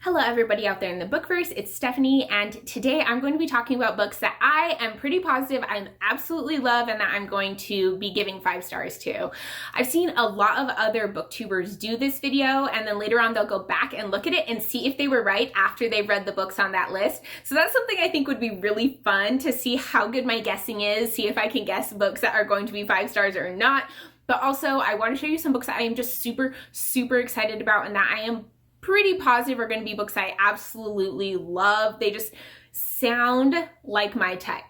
Hello everybody out there in the bookverse, it's Stephanie, and today I'm going to be talking about books that I am pretty positive I absolutely love and that I'm going to be giving 5 stars to. I've seen a lot of other booktubers do this video, and then later on they'll go back and look at it and see if they were right after they've read the books on that list. So that's something I think would be really fun to see how good my guessing is, see if I can guess books that are going to be 5 stars or not. But also I want to show you some books that I am just super excited about and that I am pretty positive are going to be books I absolutely love. They just sound like my type.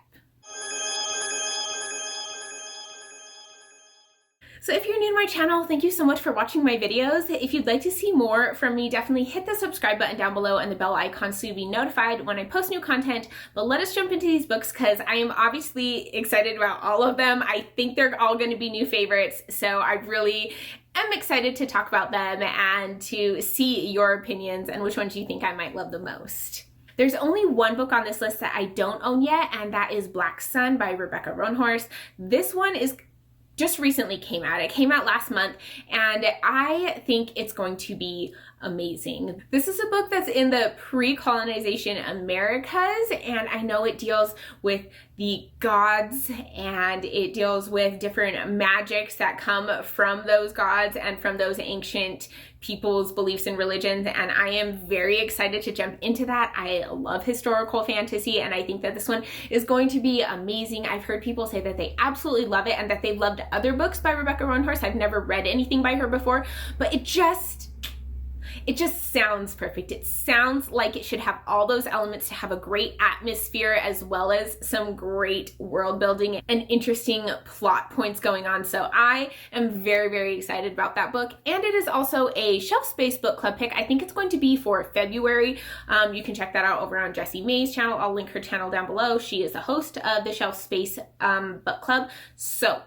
So if you're new to my channel, thank you so much for watching my videos. If you'd like to see more from me, definitely hit the subscribe button down below and the bell icon so you'll be notified when I post new content. But let us jump into these books because I am obviously excited about all of them. I think they're all going to be new favorites, so I really am excited to talk about them and to see your opinions and which ones you think I might love the most. There's only one book on this list that I don't own yet, and that is Black Sun by Rebecca Roanhorse. This one is just recently came out. It came out last month, and I think it's going to be amazing. This is a book that's in the pre-colonization Americas, and I know it deals with the gods and it deals with different magics that come from those gods and from those ancient people's beliefs and religions, and I am very excited to jump into that. I love historical fantasy, and I think that this one is going to be amazing. I've heard people say that they absolutely love it and that they've loved other books by Rebecca Roanhorse. I've never read anything by her before, but it just sounds perfect. It sounds like it should have all those elements to have a great atmosphere as well as some great world building and interesting plot points going on. So I am very excited about that book. And it is also a Shelf Space book club pick. I think it's going to be for February. You can check that out over on Jessie May's channel. I'll link her channel down below. She is the host of the Shelf Space book club. So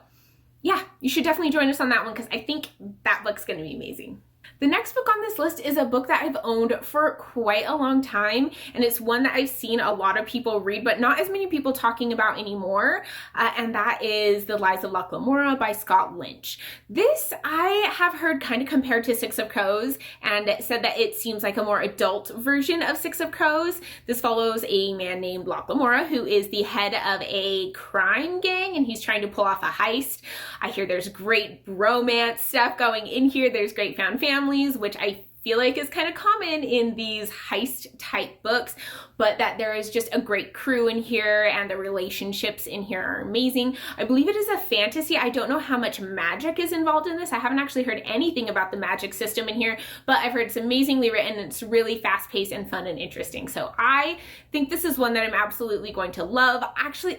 yeah, you should definitely join us on that one because I think that book's going to be amazing. The next book on this list is a book that I've owned for quite a long time, and it's one that I've seen a lot of people read, but not as many people talking about anymore, and that is The Lies of Lamora by Scott Lynch. This I have heard kind of compared to Six of Crows and said that it seems like a more adult version of Six of Crows. This follows a man named Lamora who is the head of a crime gang, and he's trying to pull off a heist. I hear there's great romance stuff going in here. There's great found families, which I feel like is kind of common in these heist type books, but that there is just a great crew in here and the relationships in here are amazing. I believe it is a fantasy. I don't know how much magic is involved in this. I haven't actually heard anything about the magic system in here, but I've heard it's amazingly written and it's really fast paced and fun and interesting. So I think this is one that I'm absolutely going to love. Actually,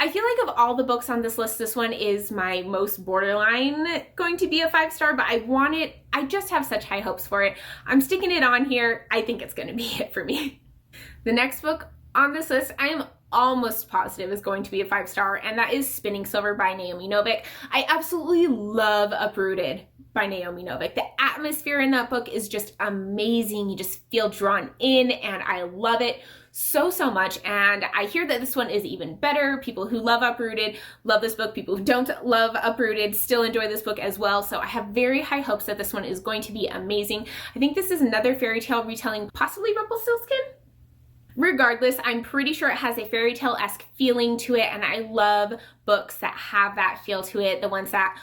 I feel like of all the books on this list, this one is my most borderline going to be a 5-star, but I just have such high hopes for it. I'm sticking it on here. I think it's going to be it for me. The next book on this list, I am almost positive is going to be a 5-star, and that is Spinning Silver by Naomi Novik. I absolutely love Uprooted by Naomi Novik. The atmosphere in that book is just amazing. You just feel drawn in, and I love it so much, and I hear that this one is even better. People who love Uprooted love this book. People who don't love Uprooted still enjoy this book as well, so I have very high hopes that this one is going to be amazing. I think this is another fairy tale retelling, possibly Rumpelstiltskin? Regardless, I'm pretty sure it has a fairy tale-esque feeling to it, and I love books that have that feel to it. The ones that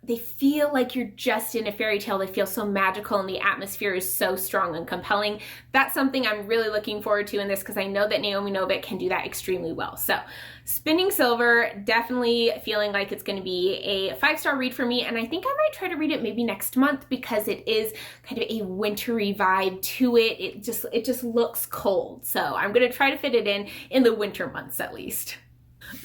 they feel like you're just in a fairy tale. They feel so magical and the atmosphere is so strong and compelling. That's something I'm really looking forward to in this because I know that Naomi Novik can do that extremely well. So Spinning Silver, definitely feeling like it's going to be a 5-star read for me, and I think I might try to read it maybe next month because it is kind of a wintry vibe to it. It just looks cold. So I'm going to try to fit it in the winter months at least.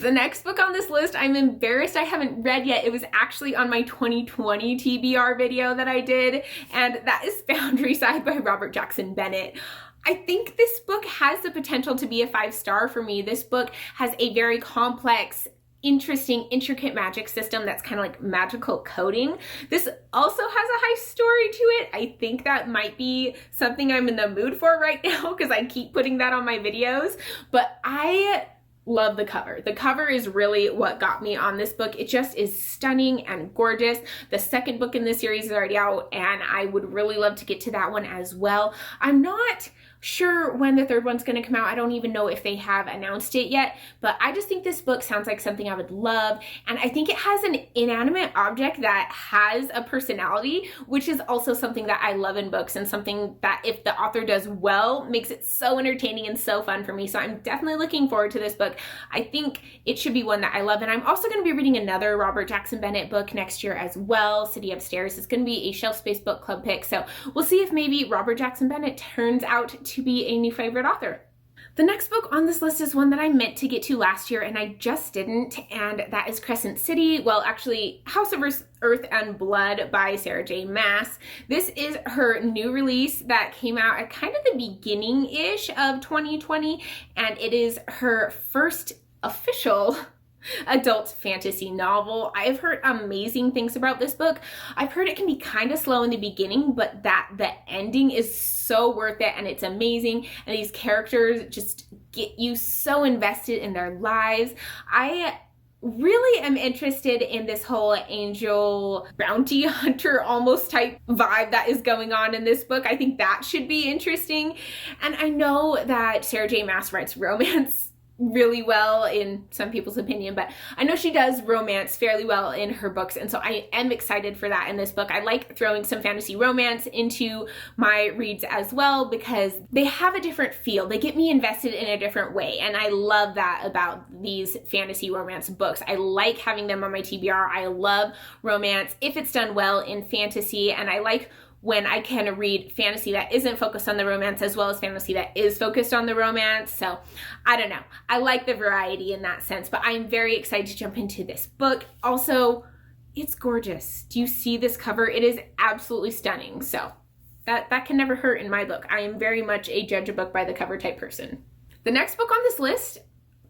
The next book on this list, I'm embarrassed I haven't read yet. It was actually on my 2020 TBR video that I did, and that is Foundryside by Robert Jackson Bennett. I think this book has the potential to be a 5-star for me. This book has a very complex, interesting, intricate magic system that's kind of like magical coding. This also has a high story to it. I think that might be something I'm in the mood for right now because I keep putting that on my videos, but I love the cover. The cover is really what got me on this book. It just is stunning and gorgeous. The second book in this series is already out, and I would really love to get to that one as well. I'm not sure when the third one's going to come out. I don't even know if they have announced it yet, but I just think this book sounds like something I would love, and I think it has an inanimate object that has a personality, which is also something that I love in books, and something that if the author does well makes it so entertaining and so fun for me. So I'm definitely looking forward to this book. I think it should be one that I love, and I'm also going to be reading another Robert Jackson Bennett book next year as well, City Upstairs. It's going to be a Shelf Space Book Club pick, so we'll see if maybe Robert Jackson Bennett turns out to be a new favorite author. The next book on this list is one that I meant to get to last year and I just didn't, and that is Crescent City. Well, actually, House of Earth and Blood by Sarah J. Maas. This is her new release that came out at kind of the beginning-ish of 2020, and it is her first official adult fantasy novel. I've heard amazing things about this book. I've heard it can be kind of slow in the beginning, but that the ending is so worth it and it's amazing, and these characters just get you so invested in their lives. I really am interested in this whole angel bounty hunter almost type vibe that is going on in this book. I think that should be interesting, and I know that Sarah J. Maas writes romance really well in some people's opinion, but I know she does romance fairly well in her books, and so I am excited for that in this book. I like throwing some fantasy romance into my reads as well because they have a different feel. They get me invested in a different way, and I love that about these fantasy romance books. I like having them on my TBR. I love romance if it's done well in fantasy, and I like when I can read fantasy that isn't focused on the romance as well as fantasy that is focused on the romance. So I don't know. I like the variety in that sense, but I'm very excited to jump into this book. Also, it's gorgeous. Do you see this cover? It is absolutely stunning. So that can never hurt in my book. I am very much a judge a book by the cover type person. The next book on this list,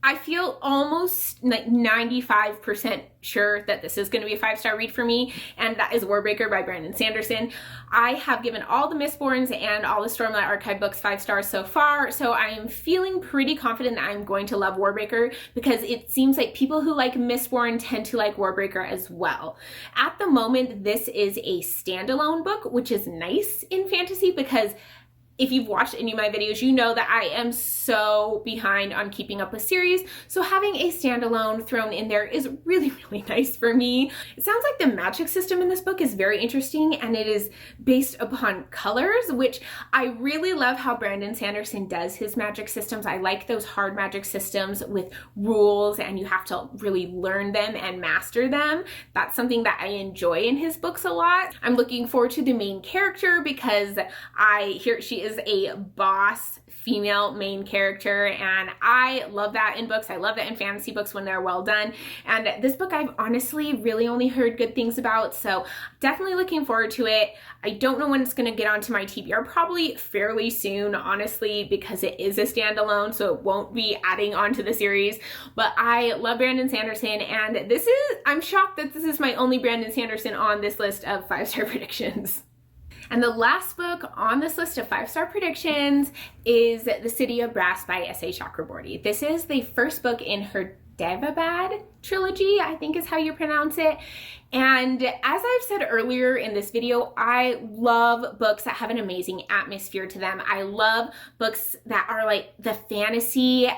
I feel almost like 95% sure that this is going to be a 5-star read for me, and that is Warbreaker by Brandon Sanderson. I have given all the Mistborns and all the Stormlight Archive books 5 stars so far, so I am feeling pretty confident that I'm going to love Warbreaker because it seems like people who like Mistborn tend to like Warbreaker as well. At the moment, this is a standalone book, which is nice in fantasy because if you've watched any of my videos, you know that I am so behind on keeping up with series, so having a standalone thrown in there is really, really nice for me. It sounds like the magic system in this book is very interesting, and it is based upon colors, which I really love how Brandon Sanderson does his magic systems. I like those hard magic systems with rules, and you have to really learn them and master them. That's something that I enjoy in his books a lot. I'm looking forward to the main character because I hear she is a boss female main character, and I love that in books. I love that in fantasy books when they're well done, and this book I've honestly really only heard good things about, so definitely looking forward to it. I don't know when it's going to get onto my TBR, probably fairly soon, honestly, because it is a standalone, so it won't be adding onto the series, but I love Brandon Sanderson, and I'm shocked that this is my only Brandon Sanderson on this list of 5-star predictions. And the last book on this list of 5-star predictions is The City of Brass by S.A. Chakraborty. This is the first book in her Devabad trilogy, I think is how you pronounce it. And as I've said earlier in this video, I love books that have an amazing atmosphere to them. I love books that are like the fantasy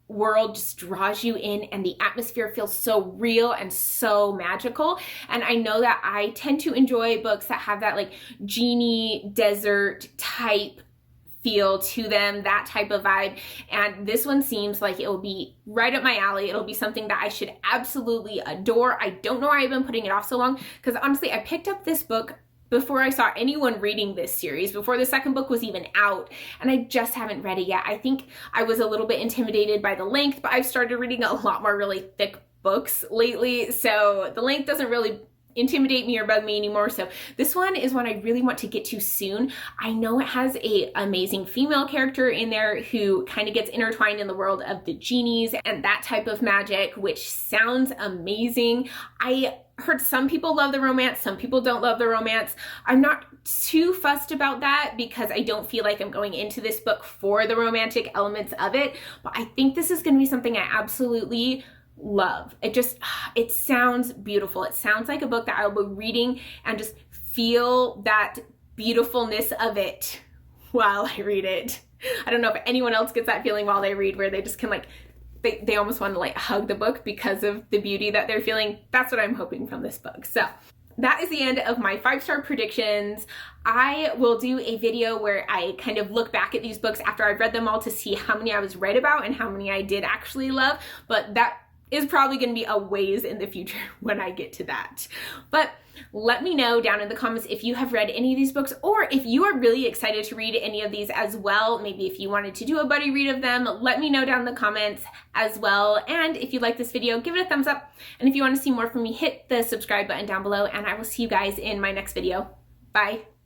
world just draws you in and the atmosphere feels so real and so magical. And I know that I tend to enjoy books that have that like genie desert type feel to them, that type of vibe. And this one seems like it will be right up my alley. It'll be something that I should absolutely adore. I don't know why I've been putting it off so long, because honestly, I picked up this book before I saw anyone reading this series, before the second book was even out, and I just haven't read it yet. I think I was a little bit intimidated by the length, but I've started reading a lot more really thick books lately, so the length doesn't really intimidate me or bug me anymore. So this one is one I really want to get to soon. I know it has an amazing female character in there who kind of gets intertwined in the world of the genies and that type of magic, which sounds amazing. I heard some people love the romance, some people don't love the romance. I'm not too fussed about that because I don't feel like I'm going into this book for the romantic elements of it, but I think this is going to be something I absolutely love. It sounds beautiful. It sounds like a book that I'll be reading and just feel that beautifulness of it while I read it. I don't know if anyone else gets that feeling while they read, where they just can like, they almost want to like hug the book because of the beauty that they're feeling. That's what I'm hoping from this book. So that is the end of my 5-star predictions. I will do a video where I kind of look back at these books after I've read them all to see how many I was right about and how many I did actually love, but that is probably going to be a ways in the future when I get to that. But let me know down in the comments if you have read any of these books, or if you are really excited to read any of these as well. Maybe if you wanted to do a buddy read of them, let me know down in the comments as well. And if you like this video, give it a thumbs up. And if you want to see more from me, hit the subscribe button down below, and I will see you guys in my next video. Bye.